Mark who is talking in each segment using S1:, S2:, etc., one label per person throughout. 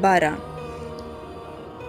S1: 12।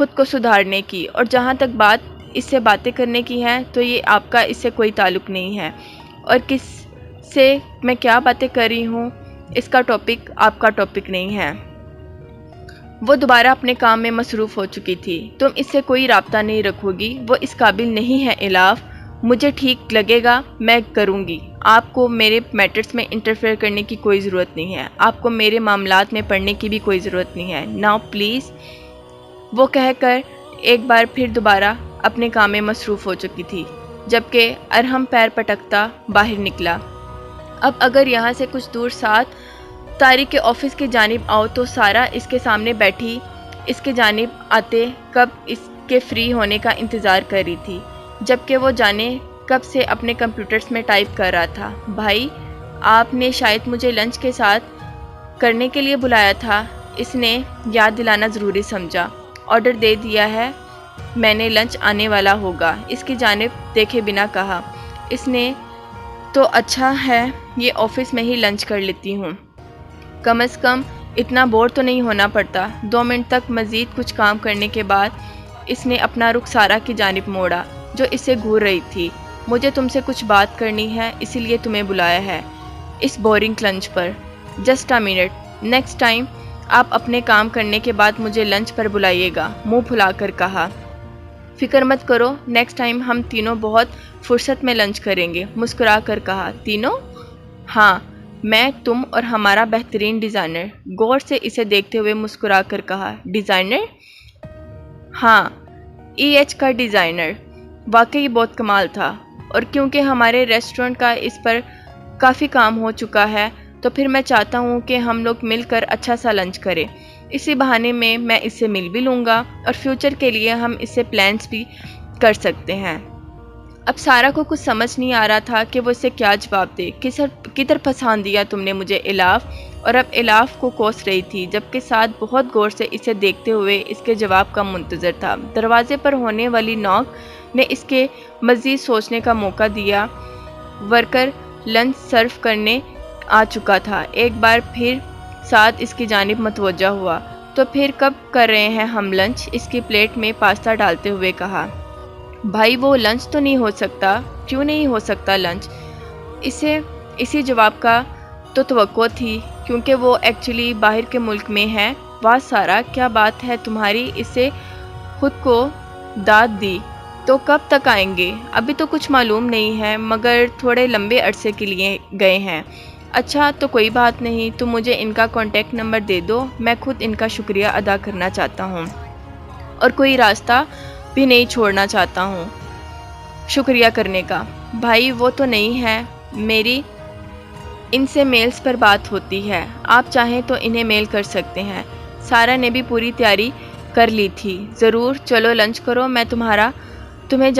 S1: خود کو سدھارنے کی، اور جہاں تک بات اس سے باتیں کرنے کی ہے تو یہ آپ کا اس سے کوئی تعلق نہیں ہے، اور کس سے میں کیا باتیں کر رہی ہوں اس کا ٹاپک آپ کا ٹاپک نہیں ہے۔ وہ دوبارہ اپنے کام میں مصروف ہو چکی تھی۔ تم اس سے کوئی رابطہ نہیں رکھو گی، وہ اس قابل نہیں ہے الاف، مجھے ٹھیک لگے گا میں کروں گی۔ آپ کو میرے میٹرز میں انٹرفیئر کرنے کی کوئی ضرورت نہیں ہے، آپ کو میرے معاملات میں پڑھنے کی بھی کوئی ضرورت نہیں ہے، ناؤ پلیز۔ وہ کہہ کر ایک بار پھر دوبارہ اپنے کام میں مصروف ہو چکی تھی، جبکہ ارحم پیر پٹکتا باہر نکلا۔ اب اگر یہاں سے کچھ دور ساتھ طارق کے آفس کی جانب آؤ تو سارا اس کے سامنے بیٹھی اس کے جانب آتے کب اس کے فری ہونے کا انتظار کر رہی تھی، جبکہ وہ جانے کب سے اپنے کمپیوٹرز میں ٹائپ کر رہا تھا۔ بھائی، آپ نے شاید مجھے لنچ کے ساتھ کرنے کے لیے بلایا تھا، اس نے یاد دلانا ضروری سمجھا۔ آرڈر دے دیا ہے میں نے، لنچ آنے والا ہوگا، اس کی جانب دیکھے بنا کہا۔ اس نے تو اچھا ہے یہ آفس میں ہی لنچ کر لیتی ہوں، کم از کم اتنا بور تو نہیں ہونا پڑتا۔ 2 منٹ تک مزید کچھ کام کرنے کے بعد اس نے اپنا رخ سارا کی جانب موڑا جو اس سے گھور رہی تھی۔ مجھے تم سے کچھ بات کرنی ہے، اسی لیے تمہیں بلایا ہے اس بورنگ لنچ پر۔ Just a minute, next time آپ اپنے کام کرنے کے بعد مجھے لنچ پر بلائیے گا، منہ پھلا کر کہا۔ فکر مت کرو، نیکسٹ ٹائم ہم تینوں بہت فرصت میں لنچ کریں گے، مسکرا کر کہا۔ تینوں؟ ہاں، میں، تم اور ہمارا بہترین ڈیزائنر۔ غور سے اسے دیکھتے ہوئے مسکرا کر کہا۔ ڈیزائنر؟ ہاں، ایچ کا ڈیزائنر۔ واقعی بہت کمال تھا، اور کیونکہ ہمارے ریسٹورنٹ کا اس پر کافی کام ہو چکا ہے تو پھر میں چاہتا ہوں کہ ہم لوگ مل کر اچھا سا لنچ کریں۔ اسی بہانے میں اس سے مل بھی لوں گا، اور فیوچر کے لیے ہم اس سے پلانس بھی کر سکتے ہیں۔ اب سارا کو کچھ سمجھ نہیں آ رہا تھا کہ وہ اسے کیا جواب دے۔ کدھر پھنسا دیا تم نے مجھے الاف، اور اب الاف کو کوس رہی تھی، جبکہ ساتھ بہت غور سے اسے دیکھتے ہوئے اس کے جواب کا منتظر تھا۔ دروازے پر ہونے والی نوک نے اس کے مزید سوچنے کا موقع دیا۔ ورکر لنچ سرو کرنے آ چکا تھا، ایک بار پھر ساتھ اس کی جانب متوجہ ہوا۔ تو پھر کب کر رہے ہیں ہم لنچ؟ اس کی پلیٹ میں پاستا ڈالتے ہوئے کہا۔ بھائی، وہ لنچ تو نہیں ہو سکتا۔ کیوں نہیں ہو سکتا لنچ؟ اسے اسی جواب کا تو توقع تھی، کیونکہ وہ ایکچولی باہر کے ملک میں ہے۔ واہ سارا، کیا بات ہے تمہاری، اسے خود کو داد دی۔ تو کب تک آئیں گے؟ ابھی تو کچھ معلوم نہیں ہے، مگر تھوڑے لمبے عرصے کے لیے گئے ہیں۔ اچھا، تو کوئی بات نہیں، تم مجھے ان کا کانٹیکٹ نمبر دے دو، میں خود ان کا شکریہ ادا کرنا چاہتا ہوں، اور کوئی راستہ بھی نہیں چھوڑنا چاہتا ہوں شکریہ کرنے کا۔ بھائی، وہ تو نہیں ہے، میری ان سے میلز پر بات ہوتی ہے، آپ چاہیں تو انہیں میل کر سکتے ہیں۔ سارا نے بھی پوری تیاری کر لی تھی۔ ضرور، چلو لنچ کرو، میں تمہیں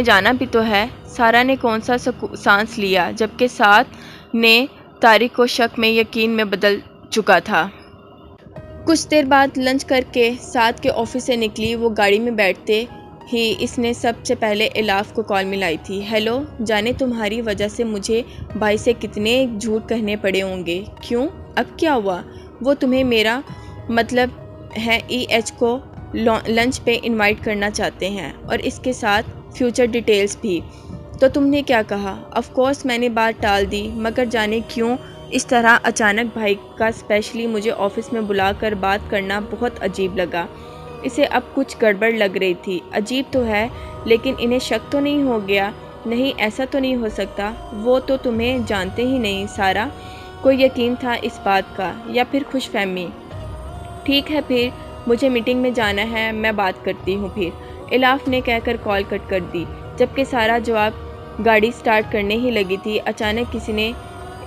S1: جانا بھی تو ہے۔ سارا نے کون سا سانس لیا، جبکہ ساتھ نے طارق کو شک میں یقین میں بدل چکا تھا۔ کچھ دیر بعد لنچ کر کے ساتھ کے آفس سے نکلی وہ گاڑی میں بیٹھتے ہی اس نے سب سے پہلے الاف کو کال ملائی تھی۔ ہیلو، جانے تمہاری وجہ سے مجھے بھائی سے کتنے جھوٹ کہنے پڑے ہوں گے۔ کیوں؟ اب کیا ہوا؟ وہ تمہیں، میرا مطلب ہے ایچ کو لنچ پہ انوائٹ کرنا چاہتے ہیں، اور اس کے ساتھ فیوچر ڈیٹیلز بھی۔ تو تم نے کیا کہا؟ آف کورس میں نے بات ٹال دی، مگر جانے کیوں اس طرح اچانک بھائی کا اسپیشلی مجھے آفس میں بلا کر بات کرنا بہت عجیب لگا۔ اسے اب کچھ گڑبڑ لگ رہی تھی۔ عجیب تو ہے، لیکن انہیں شک تو نہیں ہو گیا؟ نہیں، ایسا تو نہیں ہو سکتا، وہ تو تمہیں جانتے ہی نہیں سارا۔ کوئی یقین تھا اس بات کا، یا پھر خوش فہمی؟ ٹھیک ہے، پھر مجھے میٹنگ میں جانا ہے، میں بات کرتی ہوں پھر، الاف نے کہہ کر کال کٹ کر دی۔ جبکہ سارا جواب گاڑی سٹارٹ کرنے ہی لگی تھی، اچانک کسی نے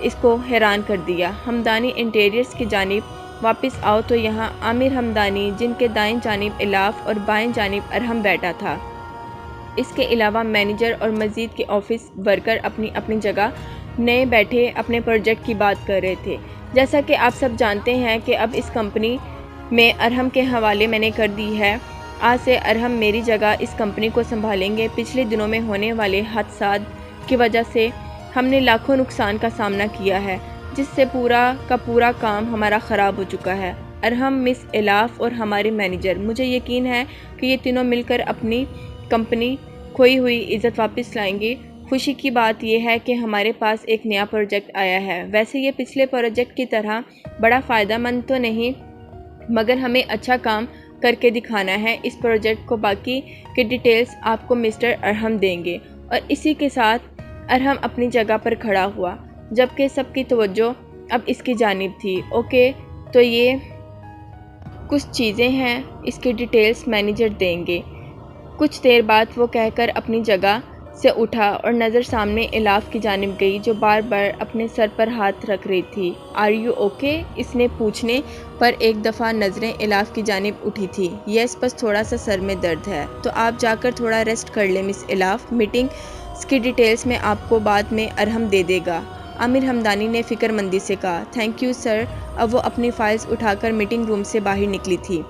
S1: اس کو حیران کر دیا۔ ہمدانی انٹیریئرز کی جانب واپس آؤ تو یہاں عامر ہمدانی، جن کے دائیں جانب الاف اور بائیں جانب ارحم بیٹھا تھا، اس کے علاوہ مینیجر اور مزید کے آفس ورکر اپنی اپنی جگہ نئے بیٹھے اپنے پروجیکٹ کی بات کر رہے تھے۔ جیسا کہ آپ سب جانتے ہیں کہ اب اس کمپنی میں ارحم کے حوالے میں نے کر دی ہے۔ آج سے ارحم میری جگہ اس کمپنی کو سنبھالیں گے۔ پچھلے دنوں میں ہونے والے حادثات کی وجہ سے ہم نے لاکھوں نقصان کا سامنا کیا ہے، جس سے پورا کا پورا کام ہمارا خراب ہو چکا ہے۔ ارحم، مس الاف اور ہمارے مینیجر۔ مجھے یقین ہے کہ یہ تینوں مل کر اپنی کمپنی کھوئی ہوئی عزت واپس لائیں گے۔ خوشی کی بات یہ ہے کہ ہمارے پاس ایک نیا پروجیکٹ آیا ہے۔ ویسے یہ پچھلے پروجیکٹ کی طرح بڑا فائدہ مند تو نہیں، مگر ہمیں اچھا کام کر کے دکھانا ہے۔ اس پروجیکٹ کو باقی کے ڈیٹیلز آپ کو مسٹر ارحم دیں گے۔ اور اسی کے ساتھ ارحم اپنی جگہ پر کھڑا ہوا، جبکہ سب کی توجہ اب اس کی جانب تھی۔ اوکے، تو یہ کچھ چیزیں ہیں، اس کی ڈیٹیلز مینیجر دیں گے۔ کچھ دیر بعد وہ کہہ کر اپنی جگہ سے اٹھا اور نظر سامنے الاف کی جانب گئی، جو بار بار اپنے سر پر ہاتھ رکھ رہی تھی۔ Are you okay? اس نے پوچھنے پر ایک دفعہ نظریں الاف کی جانب اٹھی تھی۔ یس، بس تھوڑا سا سر میں درد ہے۔ تو آپ جا کر تھوڑا ریسٹ کر لیں مس الاف، میٹنگ کی ڈیٹیلز میں آپ کو بعد میں ارحم دے دے گا۔ عامر ہمدانی نے فکر مندی سے کہا۔ Thank you sir. اب وہ اپنی فائلز اٹھا کر میٹنگ روم سے باہر نکلی تھی،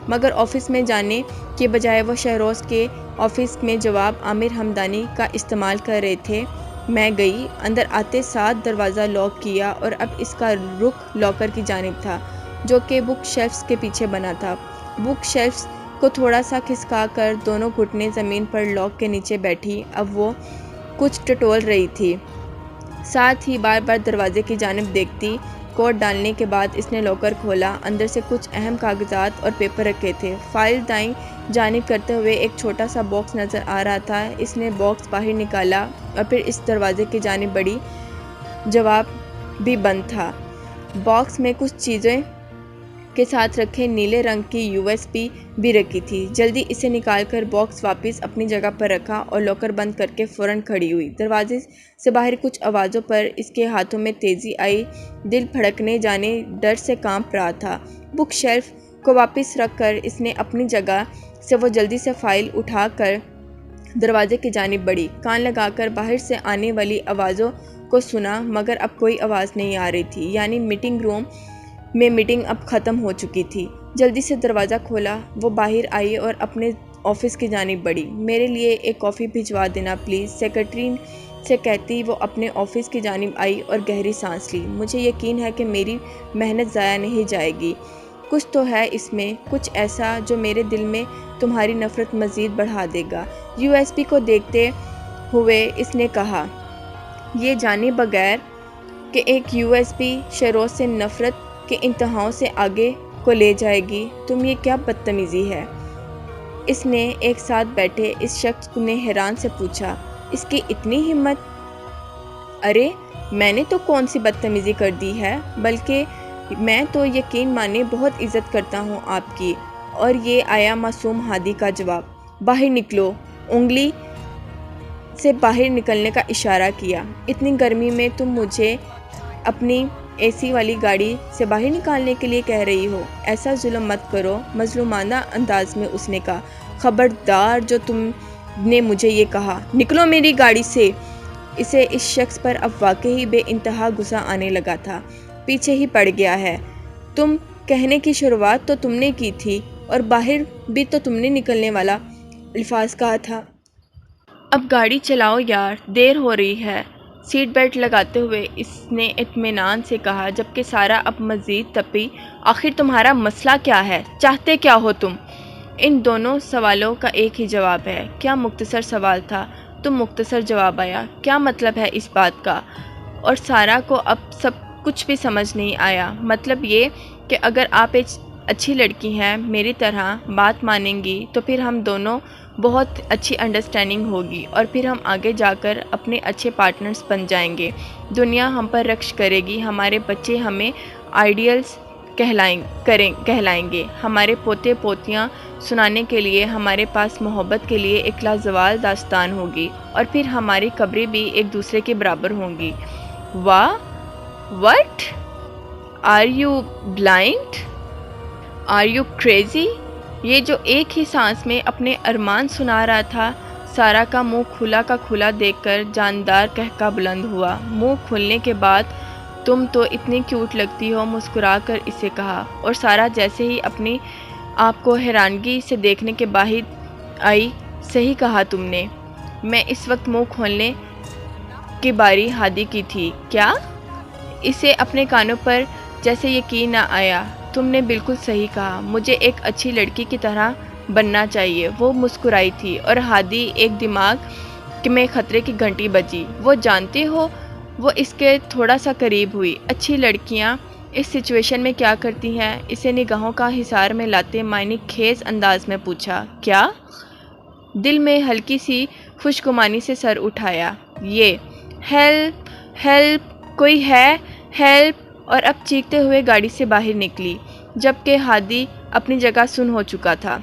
S1: مگر آفس میں جانے کے بجائے وہ شہروز کے آفس میں جواب عامر ہمدانی کا استعمال کر رہے تھے۔ میں گئی، اندر آتے ساتھ دروازہ لاک کیا اور اب اس کا رخ لاکر کی جانب تھا، جو کہ بک شیلفز کے پیچھے بنا تھا۔ بک شیلفز کو تھوڑا سا کھسکا کر دونوں گھٹنے زمین پر لاک کے نیچے بیٹھی۔ اب وہ کچھ ٹٹول رہی تھی، ساتھ ہی بار بار دروازے کی جانب دیکھتی۔ کوٹ ڈالنے کے بعد اس نے لاکر کھولا، اندر سے کچھ اہم کاغذات اور پیپر رکھے تھے۔ فائل دائیں جانب کرتے ہوئے ایک چھوٹا سا باکس نظر آ رہا تھا۔ اس نے باکس باہر نکالا اور پھر اس دروازے کی جانب بڑھی، جواب بھی بند تھا۔ باکس میں کچھ چیزیں کے ساتھ رکھے نیلے رنگ کی یو ایس بی بھی رکھی تھی۔ جلدی اسے نکال کر باکس واپس اپنی جگہ پر رکھا اور لاکر بند کر کے فوراً کھڑی ہوئی۔ دروازے سے باہر کچھ آوازوں پر اس کے ہاتھوں میں تیزی آئی، دل دھڑکنے جانے ڈر سے کانپ رہا تھا۔ بک شیلف کو واپس رکھ کر اس نے اپنی جگہ سے وہ جلدی سے فائل اٹھا کر دروازے کی جانب بڑھی، کان لگا کر باہر سے آنے والی آوازوں کو سنا، مگر اب کوئی آواز نہیں آ رہی تھی، یعنی میٹنگ روم میں میٹنگ اب ختم ہو چکی تھی۔ جلدی سے دروازہ کھولا، وہ باہر آئی اور اپنے آفس کی جانب بڑھی۔ میرے لیے ایک کافی بھجوا دینا پلیز، سیکرٹری سے کہتی وہ اپنے آفس کی جانب آئی اور گہری سانس لی۔ مجھے یقین ہے کہ میری محنت ضائع نہیں جائے گی۔ کچھ تو ہے اس میں، کچھ ایسا جو میرے دل میں تمہاری نفرت مزید بڑھا دے گا۔ یو ایس بی کو دیکھتے ہوئے اس نے کہا، یہ جانے بغیر کہ ایک یو ایس بی شہروز سے نفرت کے انتہاؤں سے آگے کو لے جائے گی، تم یہ کیا بدتمیزی ہے؟ اس نے ایک ساتھ بیٹھے اس شخص نے حیران سے پوچھا۔ اس کی اتنی ہمت؟ ارے میں نے تو کون سی بدتمیزی کر دی ہے، بلکہ میں تو یقین مانے بہت عزت کرتا ہوں آپ کی۔ اور یہ آیا معصوم ہادی کا جواب۔ باہر نکلو، انگلی سے باہر نکلنے کا اشارہ کیا۔ اتنی گرمی میں تم مجھے اپنی اے سی والی گاڑی سے باہر نکالنے کے لیے کہہ رہی ہو؟ ایسا ظلم مت کرو، مظلومانہ انداز میں اس نے کہا۔ خبردار جو تم نے مجھے یہ کہا، نکلو میری گاڑی سے۔ اسے اس شخص پر اب واقعی بے انتہا غصہ آنے لگا تھا۔ پیچھے ہی پڑ گیا ہے، تم کہنے کی شروعات تو تم نے کی تھی اور باہر بھی تو تم نے نکلنے والا الفاظ کہا تھا۔ اب گاڑی چلاؤ یار، دیر ہو رہی ہے۔ سیٹ بیلٹ لگاتے ہوئے اس نے اطمینان سے کہا، جبکہ سارا اب مزید تپی۔ آخر تمہارا مسئلہ کیا ہے؟ چاہتے کیا ہو تم؟ ان دونوں سوالوں کا ایک ہی جواب ہے۔ کیا مختصر سوال تھا تو مختصر جواب آیا۔ کیا مطلب ہے اس بات کا؟ اور سارا کو اب سب کچھ بھی سمجھ نہیں آیا۔ مطلب یہ کہ اگر آپ ایک اچھی لڑکی ہیں، میری طرح بات مانیں گی تو پھر ہم دونوں بہت اچھی انڈرسٹینڈنگ ہوگی اور پھر ہم آگے جا کر اپنے اچھے پارٹنرز بن جائیں گے۔ دنیا ہم پر رقص کرے گی، ہمارے بچے ہمیں آئیڈیلز کہلائیں گے، ہمارے پوتے پوتیاں سنانے کے لیے ہمارے پاس محبت کے لیے ایک لازوال داستان ہوگی، اور پھر ہماری قبریں بھی ایک دوسرے کے برابر ہوں گی۔ واہ، what? Are you blind? Are you crazy? یہ جو ایک ہی سانس میں اپنے ارمان سنا رہا تھا، سارا کا منہ کھلا کا کھلا دیکھ کر جاندار قہقہ بلند ہوا۔ منہ کھلنے کے بعد تم تو اتنی کیوٹ لگتی ہو، مسکرا کر اسے کہا، اور سارا جیسے ہی اپنی آپ کو حیرانگی سے دیکھنے کے باہر آئی، صحیح کہا تم نے۔ میں اس وقت منہ کھولنے کی باری ہادی کی تھی۔ کیا؟ اسے اپنے کانوں پر جیسے یقین نہ آیا۔ تم نے بالکل صحیح کہا، مجھے ایک اچھی لڑکی کی طرح بننا چاہیے۔ وہ مسکرائی تھی اور ہادی ایک دماغ میں خطرے کی گھنٹی بجی۔ وہ جانتے ہو، وہ اس کے تھوڑا سا قریب ہوئی۔ اچھی لڑکیاں اس سچویشن میں کیا کرتی ہیں؟ اسے نگاہوں کا حصار میں لاتے معنی خیز انداز میں پوچھا۔ کیا؟ دل میں ہلکی سی خوشگمانی سے سر اٹھایا۔ یہ ہیلپ ہیلپ، کوئی ہے؟ ہیلپ! اور اب چیختے ہوئے گاڑی سے باہر نکلی جبکہ ہادی اپنی جگہ سن ہو چکا تھا۔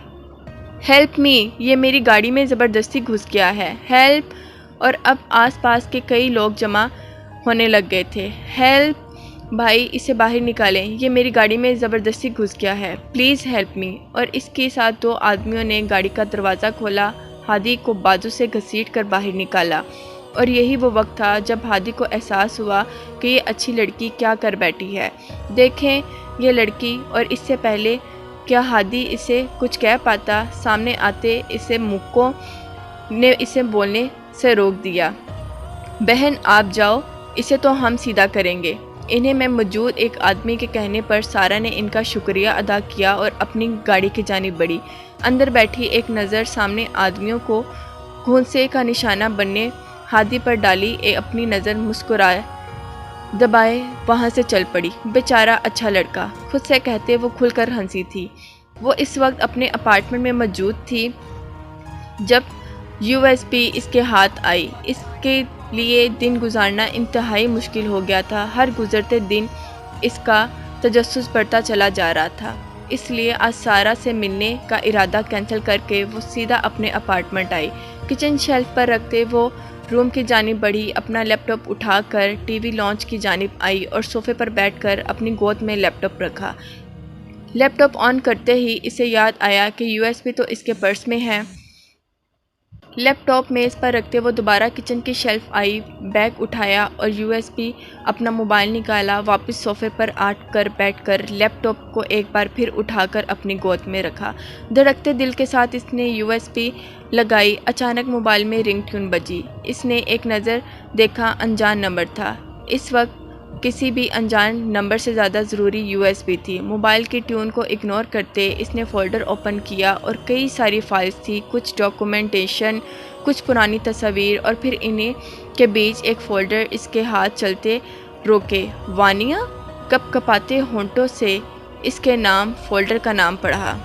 S1: Help me! یہ میری گاڑی میں زبردستی گھس گیا ہے، ہیلپ! اور اب آس پاس کے کئی لوگ جمع ہونے لگ گئے تھے۔ ہیلپ! بھائی اسے باہر نکالیں، یہ میری گاڑی میں زبردستی گھس گیا ہے، پلیز ہیلپ می! اور اس کے ساتھ دو آدمیوں نے گاڑی کا دروازہ کھولا، ہادی کو بازو سے گھسیٹ کر باہر نکالا۔ اور یہی وہ وقت تھا جب ہادی کو احساس ہوا کہ یہ اچھی لڑکی کیا کر بیٹھی ہے۔ دیکھیں یہ لڑکی، اور اس سے پہلے کیا ہادی اسے کچھ کہہ پاتا، سامنے آتے اسے مکوں نے اسے بولنے سے روک دیا۔ بہن آپ جاؤ، اسے تو ہم سیدھا کریں گے۔ انہیں میں موجود ایک آدمی کے کہنے پر سارا نے ان کا شکریہ ادا کیا اور اپنی گاڑی کی جانب بڑھی۔ اندر بیٹھی ایک نظر سامنے آدمیوں کو گھونسے کا نشانہ بننے ہادی پر ڈالی، اپنی نظر مسکرائے دبائے وہاں سے چل پڑی۔ بیچارہ اچھا لڑکا، خود سے کہتے وہ کھل کر ہنسی تھی۔ وہ اس وقت اپنے اپارٹمنٹ میں موجود تھی جب یو ایس پی اس کے ہاتھ آئی۔ اس کے لیے دن گزارنا انتہائی مشکل ہو گیا تھا۔ ہر گزرتے دن اس کا تجسس بڑھتا چلا جا رہا تھا۔ اس لیے آج سارا سے ملنے کا ارادہ کینسل کر کے وہ سیدھا اپنے اپارٹمنٹ آئی۔ کچن شیلف پر رکھتے وہ روم کی جانب بڑھی، اپنا لیپ ٹاپ اٹھا کر ٹی وی لانچ کی جانب آئی اور صوفے پر بیٹھ کر اپنی گود میں لیپ ٹاپ رکھا۔ لیپ ٹاپ آن کرتے ہی اسے یاد آیا کہ یو ایس بی تو اس کے پرس میں ہے۔ لیپ ٹاپ میز پر رکھتے وہ دوبارہ کچن کی شیلف آئی، بیگ اٹھایا اور یو ایس بی اپنا موبائل نکالا، واپس صوفے پر آ کر بیٹھ کر لیپ ٹاپ کو ایک بار پھر اٹھا کر اپنی گود میں رکھا۔ دھڑکتے دل کے ساتھ اس نے یو ایس بی لگائی۔ اچانک موبائل میں رنگ ٹیون بجی۔ اس نے ایک نظر دیکھا، انجان نمبر تھا۔ اس وقت کسی بھی انجان نمبر سے زیادہ ضروری یو ایس بی تھی۔ موبائل کی ٹیون کو اگنور کرتے اس نے فولڈر اوپن کیا اور کئی ساری فائلز تھی، کچھ ڈاکومنٹیشن، کچھ پرانی تصاویر، اور پھر انہیں کے بیچ ایک فولڈر اس کے ہاتھ چلتے روکے۔ وانیہ! کپ کپاتے ہونٹوں سے اس کے نام فولڈر کا نام پڑھا۔